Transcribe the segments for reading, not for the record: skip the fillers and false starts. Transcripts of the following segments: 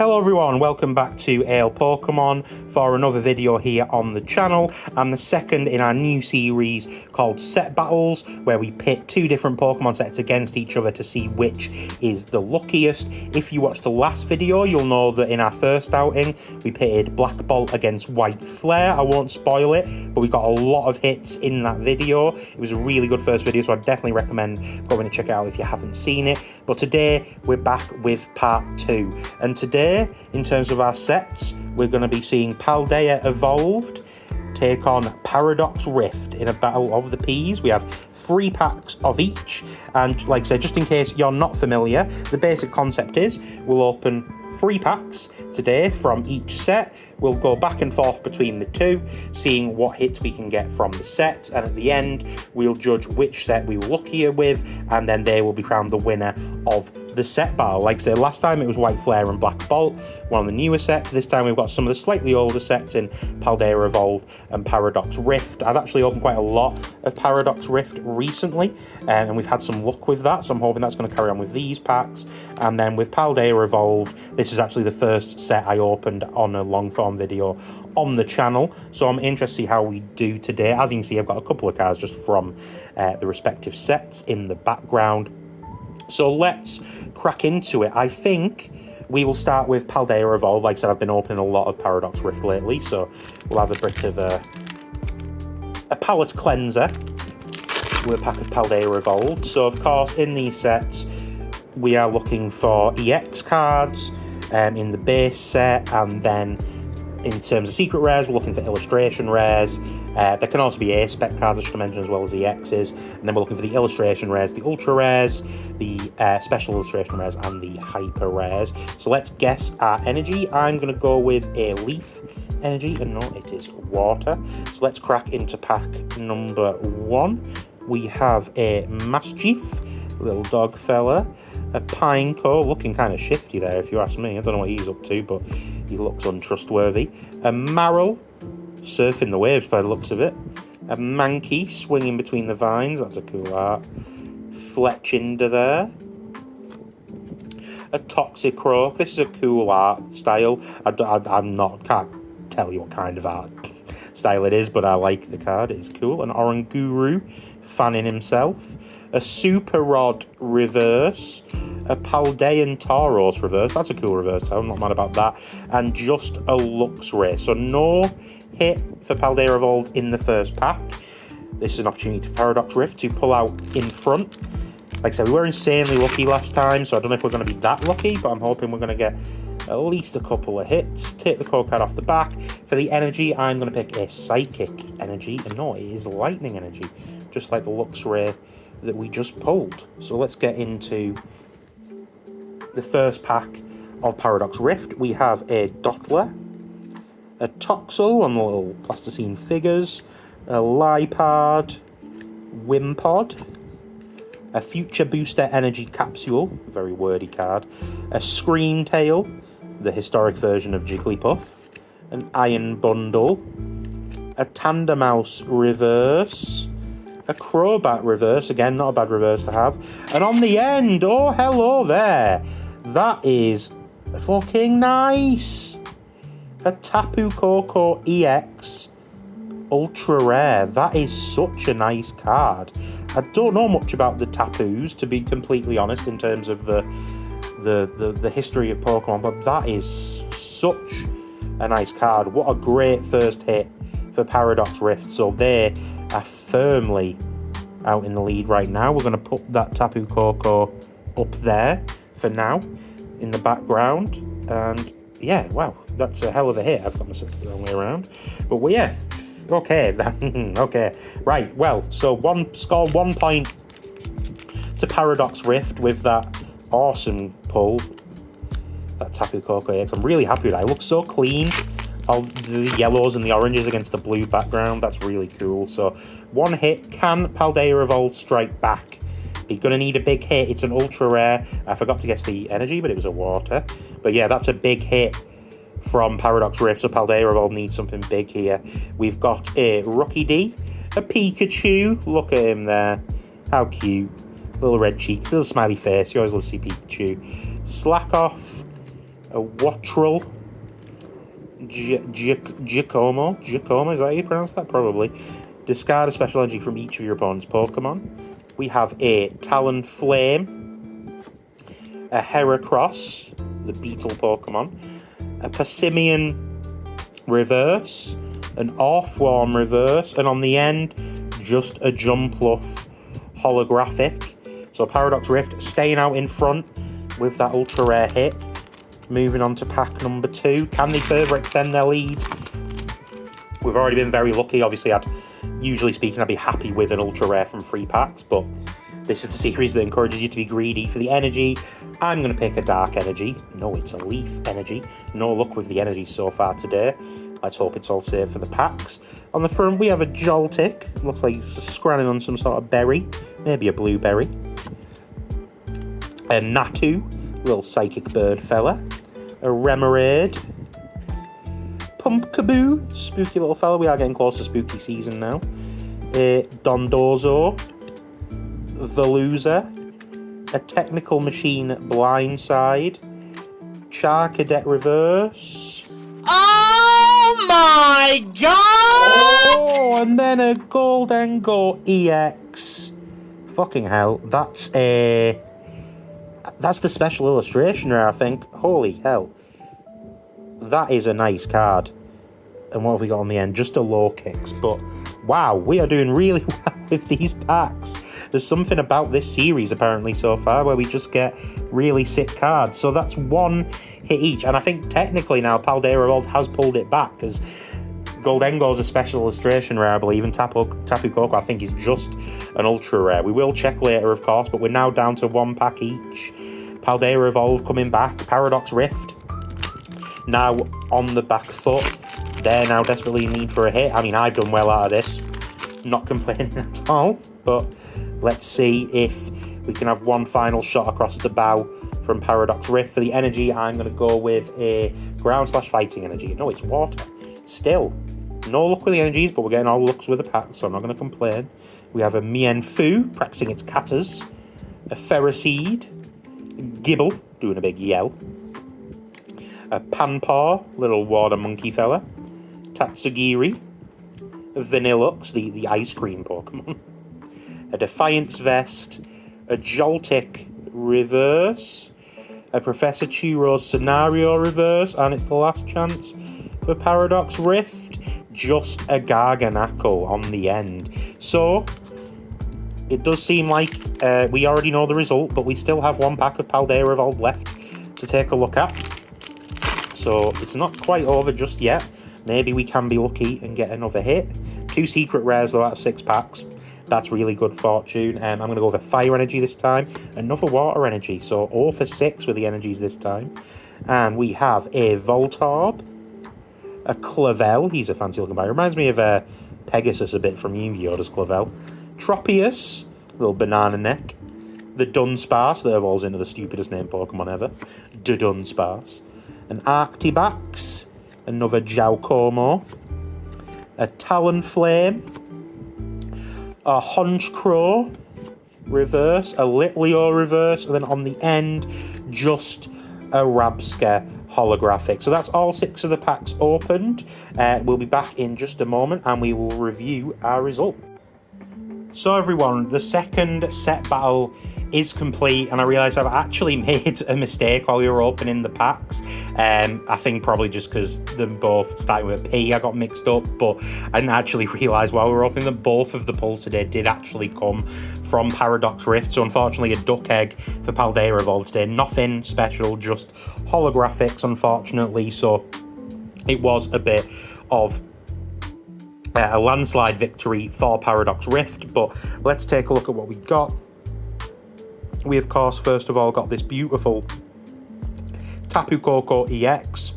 Hello everyone, welcome back to AL Pokemon for another video here on the channel, and the second in our new series called Set Battles, where we pit two different Pokemon sets against each other to see which is the luckiest. If you watched the last video, you'll know that in our first outing, we pitted Black Bolt against White Flare. I won't spoil it, but we got a lot of hits in that video. It was a really good first video, so I definitely recommend going and check it out if you haven't seen it. But today, we're back with part 2, and today, in terms of our sets, we're going to be seeing Paldea Evolved take on Paradox Rift in a battle of the Ps. We have 3 packs of each, and like I said, just in case you're not familiar, the basic concept is we'll open 3 packs today from each set. We'll go back and forth between the two, seeing what hits we can get from the set, and at the end we'll judge which set we were luckier with, and then they will be crowned the winner of the set battle. Like I said, last time it was White Flare and Black Bolt, one of the newer sets. This time we've got some of the slightly older sets in Paldea Evolved and Paradox Rift. I've actually opened quite a lot of Paradox Rift recently, and we've had some luck with that, so I'm hoping that's going to carry on with these packs. And then with Paldea Evolved, this is actually the first set I opened on a long form video on the channel, so I'm interested to see how we do today. As you can see, I've got a couple of cards just from the respective sets in the background. So let's crack into it. I think we will start with Paldea Evolved. Like I said, I've been opening a lot of Paradox Rift lately, so we'll have a bit of a palate cleanser with a pack of Paldea Evolved. So of course, in these sets, we are looking for EX cards in the base set, and then in terms of secret rares, we're looking for illustration rares. There can also be A-spec cards, I should mention, as well as EXs. And then we're looking for the illustration rares, the ultra rares, the special illustration rares, and the hyper rares. So let's guess our energy. I'm going to go with a leaf energy, and no, it is water. So let's crack into pack number 1. We have a Mischief, little dog fella, a Pineco, looking kind of shifty there if you ask me. I don't know what he's up to, but he looks untrustworthy. A Marrow, surfing the waves by the looks of it. A Mankey, swinging between the vines, that's a cool art. Fletchinder there. A Toxicroak, this is a cool art style. Can't tell you what kind of art style it is, but I like the card, it's cool. An Oranguru, fanning himself. A Super Rod reverse, a Paldean Tauros reverse, that's a cool reverse, I'm not mad about that, and just a Luxray. So no hit for Paldea Evolved in the first pack. This is an opportunity for Paradox Rift to pull out in front. Like I said, we were insanely lucky last time, so I don't know if we're going to be that lucky, but I'm hoping we're going to get at least a couple of hits. Take the code card off the back. For the energy, I'm going to pick a Psychic energy, and no, it is Lightning energy, just like the Luxray that we just pulled. So let's get into the first pack of Paradox Rift. We have a Dottler, a Toxel on the little plasticine figures, a Lipard, Wimpod, a Future Booster Energy Capsule, very wordy card, a Screamtail, the historic version of Jigglypuff, an Iron Bundle, a Tandemaus reverse, a Crobat reverse, again, not a bad reverse to have. And on the end, oh, hello there. That is fucking nice. A Tapu Koko EX Ultra Rare. That is such a nice card. I don't know much about the Tapus, to be completely honest, in terms of the history of Pokemon, but that is such a nice card. What a great first hit for Paradox Rift. So they are firmly out in the lead right now. We're going to put that Tapu Koko up there for now in the background, and yeah, wow, that's a hell of a hit. I've got my sets the wrong way around, but well, yeah, okay. Okay, right, well, so score 1 point to Paradox Rift with that awesome pull, that Tapu Koko EX. I'm really happy with that. It looks so clean. All the yellows and the oranges against the blue background, that's really cool. So 1 hit. Can Paldea Evolved strike back? You're going to need a big hit. It's an ultra rare. I forgot to guess the energy, but it was a water. But yeah, that's a big hit from Paradox Rift, so Paldea Evolved needs something big here. We've got a Rookie D, a Pikachu. Look at him there. How cute. Little red cheeks, little smiley face. You always love to see Pikachu. Slack Off, a Wattrel, Giacomo, is that how you pronounce that? Probably. Discard a special energy from each of your opponent's Pokemon. We have a Talonflame, a Heracross, the Beetle Pokemon, a Persimmon reverse, an Orthworm reverse, and on the end, just a Jumpluff holographic. So Paradox Rift staying out in front with that ultra rare hit. Moving on to pack number 2. Can they further extend their lead? We've already been very lucky. Obviously, usually speaking, I'd be happy with an ultra rare from 3 packs, but this is the series that encourages you to be greedy for the energy. I'm going to pick a Dark Energy. No, it's a Leaf Energy. No luck with the energy so far today. Let's hope it's all safe for the packs. On the front, we have a Joltik. Looks like he's scranning on some sort of berry. Maybe a blueberry. A Natu, little psychic bird fella. A Remoraid. Pumpkaboo, spooky little fella. We are getting close to spooky season now. A Dondozo. Veluza. A Technical Machine Blindside. Charcadet Reverse. Oh my god! Oh, and then a Goldengo EX. Fucking hell, that's the special illustration rare, I think. Holy hell. That is a nice card. And what have we got on the end? Just a low kicks. But wow, we are doing really well with these packs. There's something about this series apparently so far where we just get really sick cards. So that's 1 hit each. And I think technically now Paldea Evolved has pulled it back because Goldengo's a special illustration rare, I believe, and Tapu Koko I think is just an ultra rare. We will check later, of course, but we're now down to 1 pack each. Paldea Evolved coming back. Paradox Rift now on the back foot. They're now desperately in need for a hit. I mean, I've done well out of this. Not complaining at all, but let's see if we can have 1 final shot across the bow from Paradox Rift. For the energy, I'm going to go with a Ground/Fighting energy. No, it's water. Still, no luck with the energies, but we're getting all looks with the pack, so I'm not going to complain. We have a Mienfoo, practicing its katas. A Ferroseed. Gibble, doing a big yell. A Panpaw, little water monkey fella. Tatsugiri. A Vanillux, the ice cream Pokemon. A Defiance Vest. A Joltik Reverse. A Professor Churros Scenario Reverse, and it's the last chance for Paradox Rift. Just a Garganacl on the end. So, it does seem like we already know the result, but we still have 1 pack of Paldea Evolved left to take a look at. So, it's not quite over just yet. Maybe we can be lucky and get another hit. 2 secret rares though out of 6 packs. That's really good fortune. I'm going to go with a Fire Energy this time. Another Water Energy. So 0 for 6 with the energies this time. And we have a Voltorb. A Clavel. He's a fancy looking guy. Reminds me of Pegasus a bit from Yu-Gi-Oh! Does Clavel. Tropius. Little banana neck. The Dunsparce. That evolves into the stupidest named Pokemon ever. The Dunsparce. An Arctibax. Another Giacomo. A Talonflame. A Honchkrow reverse, a Litleo reverse, and then on the end, just a Rabska holographic. So that's all 6 of the packs opened. We'll be back in just a moment and we will review our result. So everyone, the second set battle is complete, and I realised I've actually made a mistake while we were opening the packs. I think probably just because them both starting with a P, I got mixed up, but I didn't actually realise while we were opening them, both of the pulls today did actually come from Paradox Rift. So unfortunately, a Duck Egg for Paldea Evolved today. Nothing special, just holographics, unfortunately. So it was a bit of a landslide victory for Paradox Rift, but let's take a look at what we got. We, of course, first of all got this beautiful Tapu Koko EX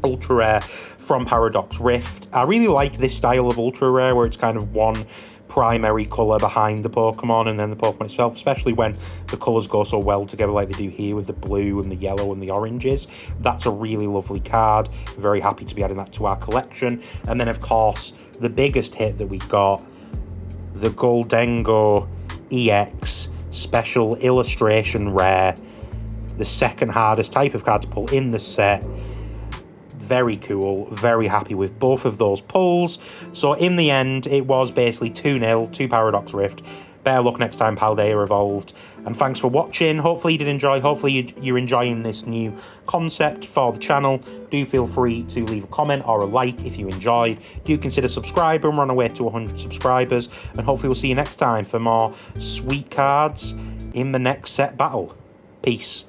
Ultra Rare from Paradox Rift. I really like this style of Ultra Rare where it's kind of one primary colour behind the Pokemon and then the Pokemon itself, especially when the colours go so well together like they do here with the blue and the yellow and the oranges. That's a really lovely card. Very happy to be adding that to our collection. And then, of course, the biggest hit that we got, the Goldengo EX Special Illustration Rare. the second hardest type of card to pull in the set. Very cool, very happy with both of those pulls. So in the end, it was basically 2-0 to Paradox Rift. Better luck next time, Paldea Evolved. And thanks for watching. Hopefully you did enjoy. Hopefully you're enjoying this new concept for the channel. Do feel free to leave a comment or a like if you enjoyed. Do consider subscribing. We're on our way to 100 subscribers. And hopefully we'll see you next time for more sweet cards in the next set battle. Peace.